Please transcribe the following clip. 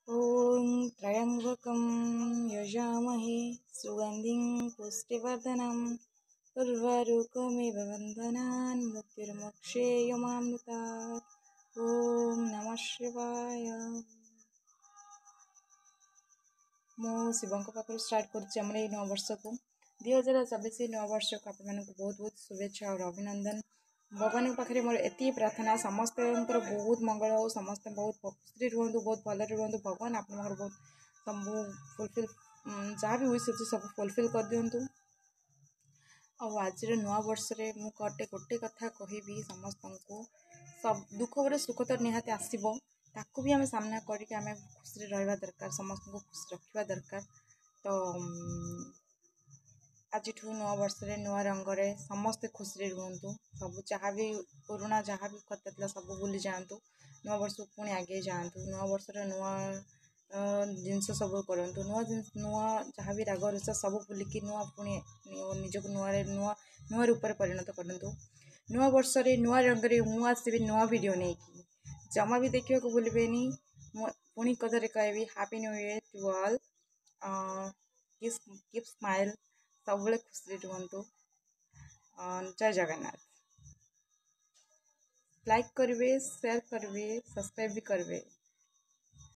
ॐ त्र्यम्बकं यजामहे सुगन्धिं पुष्टिवर्धनम् उर्वारुकमिव बन्धनान् मृत्युर्मुक्षेयमामृतात्। ॐ नमः शिवाय। मो शिवଙ୍କ पाखରୁ स्टार्ट କରୁଛି ଆମର ଏଇ ନୂଆବର୍ଷକୁ 2024 ନୂଆବର୍ଷକୁ ଆପଣମାନଙ୍କୁ ବହୁତ ବହୁତ शुभेच्छा और अभिनंदन। भगवान पाखे मोर एति प्रार्थना समस्त बहुत मंगल हो, समस्त बहुत खुशी रुहतु, बहुत भलि रुहतु। भगवान आप बहुत सब फुलफिल जहाँ भी विश अच्छे सब फुलफिल कर दिंतु। आज नुआ वर्ष मुझे गोटे कथा कहबी समस्त को, सब दुख पर सुख तो निहाती आसब, ताकू भी आम सामना करके आम खुशी रहा दरकार, समस्त को खुशी रखा दरकार। तो आज नुआ वर्ष नुआ रंगर समस्ते खुशी रुहतु, सब जहाँ भी पुराणा जहाँ भी कथा सब भूली जातु, नुआ वर्ष पुणी आगे जातु, नुआ वर्ष नुआ जिनस सब करूँ, नुआ जहाँ भी राग रुषा सब भूलिकी नुआ पुणी निजक नुआ नुआ नुआ रूप परिणत करूँ। नुआ वर्ष नुआ रंग मुझे आसबि नुआ वीडियो नहीं कि जमा भी देखा भूलबेनी। पुणी कथारे कहबी happy new year to all. Keep smile, सब खुशी रुहतु। जय जगन्नाथ। लाइक करेंगे, शेयर करेंगे, सब्सक्राइब भी करेंगे।